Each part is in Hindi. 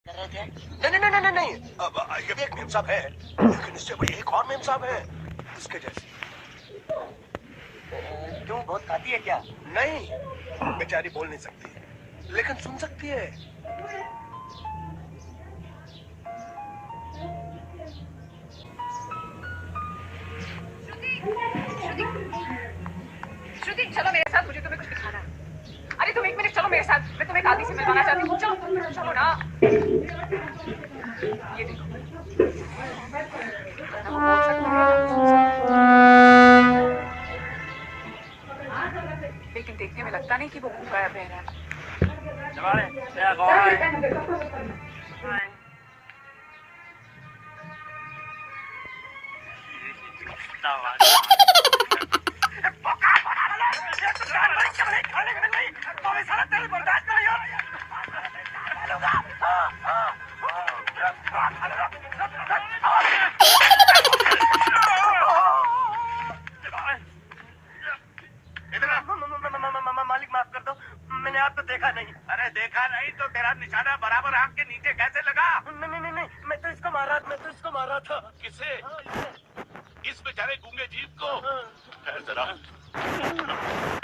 कर रहे थे? नहीं नहीं नहीं नहीं नहीं, ये भी एक मेम साहब है, लेकिन इससे बड़ी एक और मेम साहब है उसके जैसी। क्यों, बहुत खाती है क्या? नहीं, बेचारी बोल नहीं सकती लेकिन सुन सकती है। श्रुति, चलो मेरे साथ, मुझे तुम्हें कुछ दिखाना है। अरे तुम 1 मिनट चलो मेरे साथ, मैं तुम्हें एक आदमी से मिलवाना चाहती हूँ। चलो चलो ना। ये देखो, वो बोल सकता है ना सुन सकता है, लेकिन देखने में लगता नहीं कि वो गूंगा या बहरा है। मालिक माफ कर दो, मैंने आपको देखा नहीं। अरे देखा नहीं तो तेरा निशाना बराबर आंख के नीचे कैसे लगा? नहीं नहीं नहीं, मैं तो इसको मार रहा था। किसे? इस बेचारे गूंगे जीव को? ठहर जरा,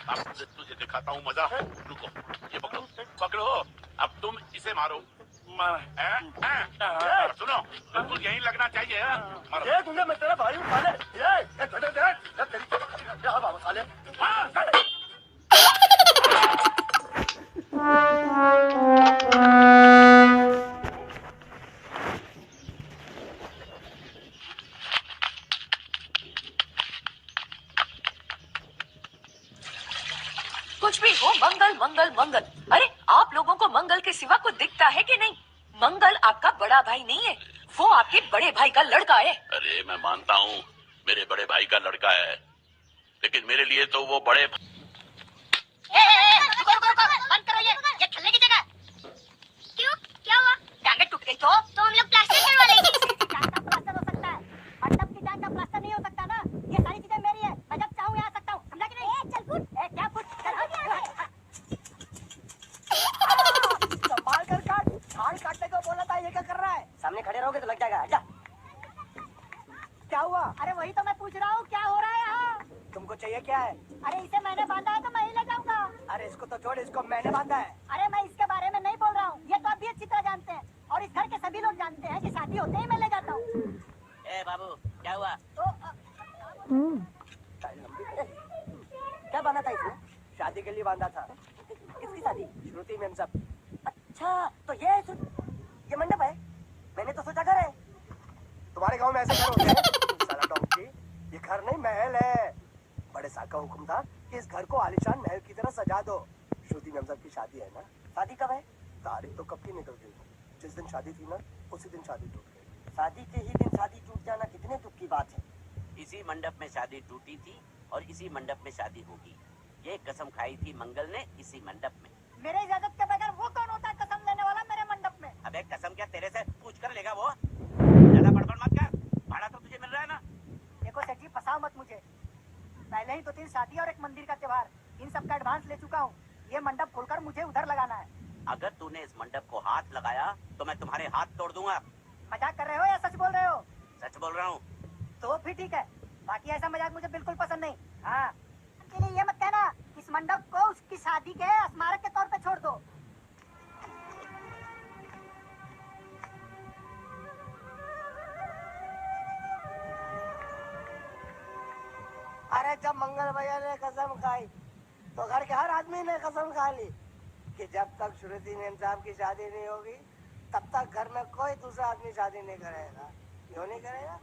अब तुझे दिखाता हूँ मजा। रुको, ये पकड़ो पकड़ो, अब तुम इसे मारो। सुनो, बिल्कुल यही लगना चाहिए। मारो। ये गूंगे, मैं तेरा भाई हूँ साले। ये बाबा साले। कुछ भी हो, मंगल मंगल मंगल। अरे आप लोगों को मंगल के सिवा कुछ दिखता है कि नहीं? मंगल आपका बड़ा भाई नहीं है, वो आपके बड़े भाई का लड़का है। अरे मैं मानता हूँ मेरे बड़े भाई का लड़का है, लेकिन मेरे लिए तो वो बड़े रुको, बंद करो ये खेलने की जगह। क्यों, क्या हुआ? टांगे टूट गई तो हम लोग प्लास्टर करवा लेंगे। टांग का प्लास्टर हो सकता है, मंडप की टांग का प्लास्टर नहीं हो सकता ना। ये सारी चीजें मेरी है, मैं जब चाहूँ यहाँ आ सकता हूँ, समझा कि नहीं? चल फुट, क्या फुट? संभाल कर काट, हाल काटने को बोला था, ये क्या कर रहा है? सामने खड़े रहोगे तो लग जाएगा। हट जा। क्या हुआ? अरे वही तो मैं पूछ रहा हूँ, क्या हो रहा है यहाँ? तुमको चाहिए क्या है? अरे इसे मैंने बांधा है तो मैं ही ले जाऊंगा। अरे इसको तो छोड़, इसको मैंने बांधा है। अरे मैं इसके बारे में नहीं बोल रहा हूँ, ये तो आप भी अच्छी तरह जानते हैं, और इस घर के सभी लोग जानते हैं कि शादी होते ही मैं ले जाता हूँ। ए बाबू, क्या हुआ? तो क्या बांधा था इसने? शादी के लिए बांधा था। किसकी शादी? श्रुति मैम साहब। अच्छा, तो ये मंडप है? मैंने तो सोचा घर है। तुम्हारे गांव में ऐसे घर होते हैं? साला डोंकी, ये घर नहीं महल है। बड़े साहब का हुक्म था कि इस घर को आलीशान महल की तरह सजा दो। श्रुति मैम साहब की शादी है ना? शादी कब है? तारीख तो कब की निकल गई। जिस दिन शादी थी ना, उसी दिन शादी टूट गई। शादी के ही दिन शादी टूट जाना कितने दुख की बात है। इसी मंडप में शादी टूटी थी और इसी मंडप में शादी होगी। ये कसम खाई थी मंगल ने इसी मंडप में। मेरे इजाजत के बगैर वो कौन होता है कसम लेने वाला मेरे मंडप में? अबे कसम क्या तेरे से पूछ कर लेगा वो? ज्यादा बड़बड़ मत कर, भाड़ा तो तुझे मिल रहा है ना। देखो सेठ जी, फंसाओ मत मुझे। पहले ही 2-3 शादी और एक मंदिर का त्योहार, इन सब का एडवांस ले चुका हूँ। ये मंडप खोलकर मुझे उधर लगाना है। अगर तूने इस मंडप को हाथ लगाया तो मैं तुम्हारे हाथ तोड़ दूंगा। मजाक कर रहे हो या सच बोल रहे हो? सच बोल रहा हूँ। तो फिर ठीक है, बाकी ऐसा मजाक मुझे बिल्कुल पसंद नहीं। हाँ, अकेले ये मत कहना इस मंडप को उसकी शादी के स्मारक के तौर पे छोड़ दो। अरे जब मंगल भैया ने कसम खाई तो घर के हर आदमी ने कसम खा ली कि जब तक श्रुति मैम साहब की शादी नहीं होगी तब तक घर में कोई दूसरा आदमी शादी नहीं करेगा। क्यों नहीं करेगा?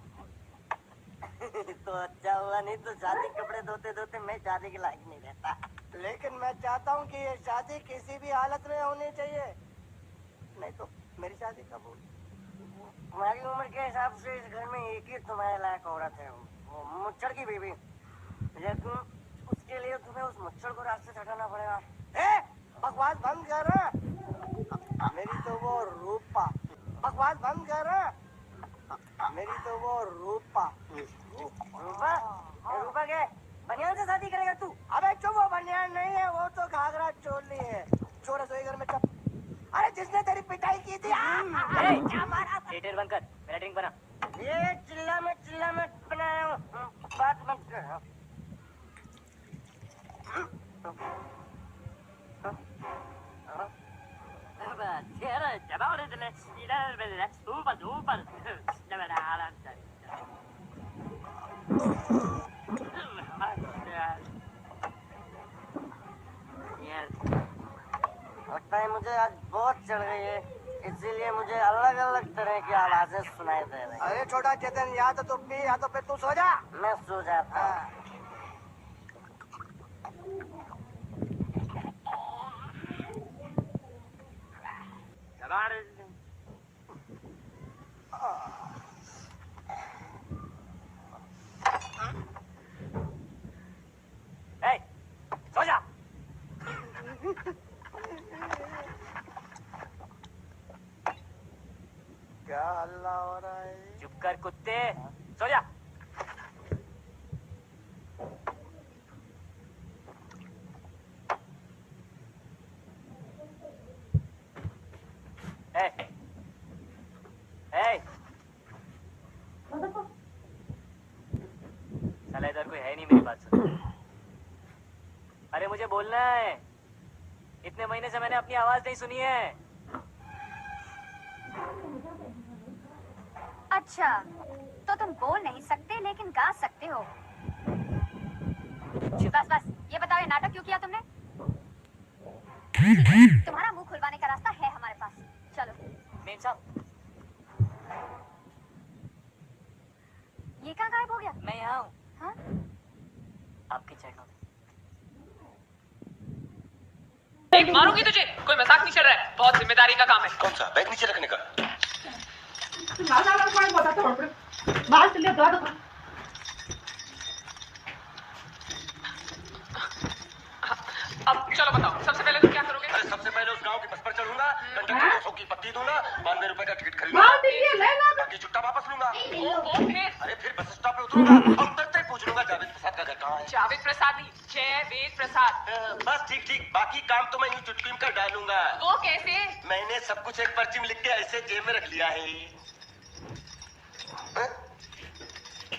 तो अच्छा हुआ, नहीं तो शादी कपड़े धोते धोते मैं शादी के लायक नहीं रहता। लेकिन मैं चाहता हूँ कि ये शादी किसी भी हालत में होनी चाहिए, नहीं तो मेरी शादी कब होगी? तुम्हारी उम्र के हिसाब से इस घर में एक ही तुम्हारे लायक औरत है, वो मुच्छर की बीवी। लेकिन उसके लिए तुम्हें उस मच्छर को रास्ते से हटाना पड़ेगा। बकवास बंद कर। मेरी तो वो रूपा। बकवास बंद कर। मेरी तो वो रूपा। रूपा? रूपा के बनियान से शादी करेगा तू? अबे चुप, वो बनियान नहीं है, वो तो घाघरा चोली है। छोड़ रसोई घर में चुप। अरे जिसने मैंने तेरी पिटाई की थी। क्या मारा था? थिएटर बंद कर, मेरा ड्रिंक बना। ये चिल्ला मत बना रहा हूँ, बात मत कर। लगता है मुझे आज बहुत चढ़ गई है, इसीलिए मुझे अलग अलग तरह की आवाजें सुनाई दे रही। अरे छोटा चेतन, या तो तू पी या तो फिर तू सो जा। मैं सो जाता हूँ। सो जा। क्या हल्ला हो रहा है? चुप कर कुत्ते, सो जा। साला इधर कोई है नहीं मेरी बात सुन। अरे मुझे बोलना है, इतने महीने से मैंने अपनी आवाज नहीं सुनी है। अच्छा, तो तुम बोल नहीं सकते लेकिन गा सकते हो। बस ये बताओ, ये नाटक क्यों किया तुमने? तुम्हारा मुंह खुलवाने का रास्ता है हमारे पास, चलो। मेम साहब, ये कहाँ गायब हो गया? मैं यहाँ हूँ। हाँ? आपके चरणों में। मारूंगी तुझे, कोई मजाक नहीं चल रहा है, बहुत जिम्मेदारी का काम है। कौन सा? बैग नीचे रखने का। अब चलो बताओ, सबसे पहले तुम क्या करोगे? अरे सबसे पहले उस गांव की बस पर चढ़ूंगा, कंडक्टर को 100 की पत्ती दूंगा, 92 रुपए का टिकट खरीदूंगा, बाकी छुट्टा वापस लूंगा। फिर अरे फिर बस स्टॉप पे उतरूंगा और उतरते ही पूछ लूंगा जावेद प्रसाद का घर कहाँ है। जावेद प्रसाद नहीं, जयवेद प्रसाद। बस ठीक, बाकी काम तो मैं यूं चुटकी में कर डालूंगा। वो कैसे? मैंने सब कुछ एक पर्ची में लिख के ऐसे जेब में रख लिया है।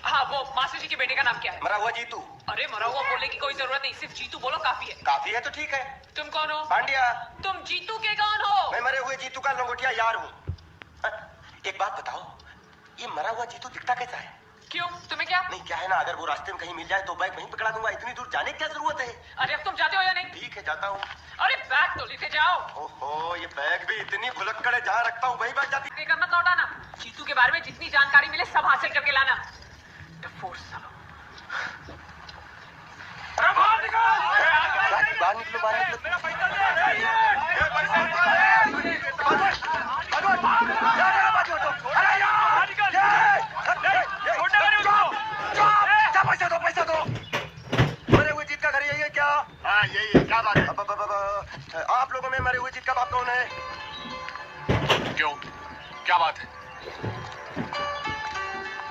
हाँ, वो मासी जी के बेटे का नाम क्या है? मरा हुआ जीतू। अरे मरा हुआ बोलने की कोई जरूरत नहीं, सिर्फ जीतू बोलो काफी है। काफी है तो ठीक है। तुम कौन हो? पांड्या। तुम जीतू के कौन हो? मैं मरे हुए जीतू का लंगोटिया यार हूँ। एक बात बताओ, ये मरा हुआ जीतू दिखता कैसा है? क्यों, तुम्हें क्या? नहीं क्या है ना, अगर वो रास्ते में कहीं मिल जाए तो बैग वहीं पकड़ा दूंगा, इतनी दूर जाने की क्या जरूरत है? अरे अब तुम जाते हो या नहीं? ठीक है जाता हूँ। अरे बैग तो लेते जाओ। ओहो, ये बैग भी इतनी भुलक्कड़ है, जहाँ रखता हूँ वहीं बैग जाती। लेकर मत लौटाना, जीतू के बारे में जितनी जानकारी मिले सब हासिल करके लाना। बाहर निकलो, बाहर निकलो। पैसा दो। मरे हुए जीत का घर यही है क्या? हाँ यही है, क्या बात है? आप लोगों में मरे हुए जीत का बाप कौन है? क्यों, क्या बात है?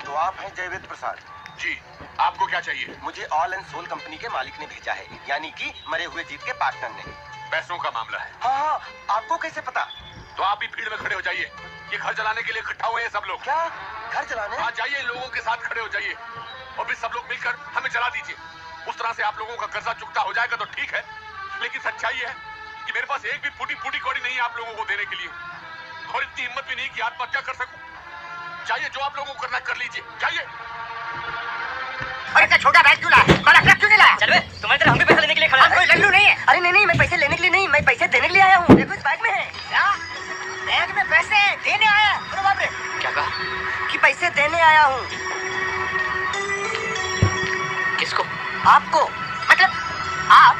तो आप हैं जयवेद प्रसाद जी, आपको क्या चाहिए? मुझे ऑल एंड सोल कंपनी के मालिक ने भेजा है, यानी कि मरे हुए जीत के पार्टनर ने। पैसों का मामला है। हाँ, आपको कैसे पता? तो आप भी भीड़ में खड़े हो जाइए, ये घर जलाने के लिए इकट्ठा हुए हैं सब लोग। क्या घर जलाने? हाँ जाइए, लोगों के साथ खड़े हो जाइए और भी सब लोग मिलकर हमें जला दीजिए। उस तरह से आप लोगों का कर्जा चुकता हो जाएगा तो ठीक है, लेकिन सच्चाई है कि मेरे पास एक भी फूटी कौड़ी नहीं है आप लोगों को देने के लिए, और इतनी हिम्मत भी नहीं कि आत्महत्या कर सकूं। चाहिए जो आप लोगों को करना कर लीजिए, जाइए। अरे क्या छोटा बैग क्यों लाया? बड़ा बैग क्यों नहीं लाया? चलो तुम्हारी तरह हम भी पैसा लेने के लिए खड़े हैं। कोई लल्लू नहीं है। अरे नहीं, मैं पैसे लेने के लिए नहीं, मैं पैसे देने के लिए आया हूँ। देखो इस बैग में है। क्या? बैग में पैसे देने आया? अरे बाप रे, क्या कहा? कि पैसे देने आया हूँ। किसको? आपको, मतलब आप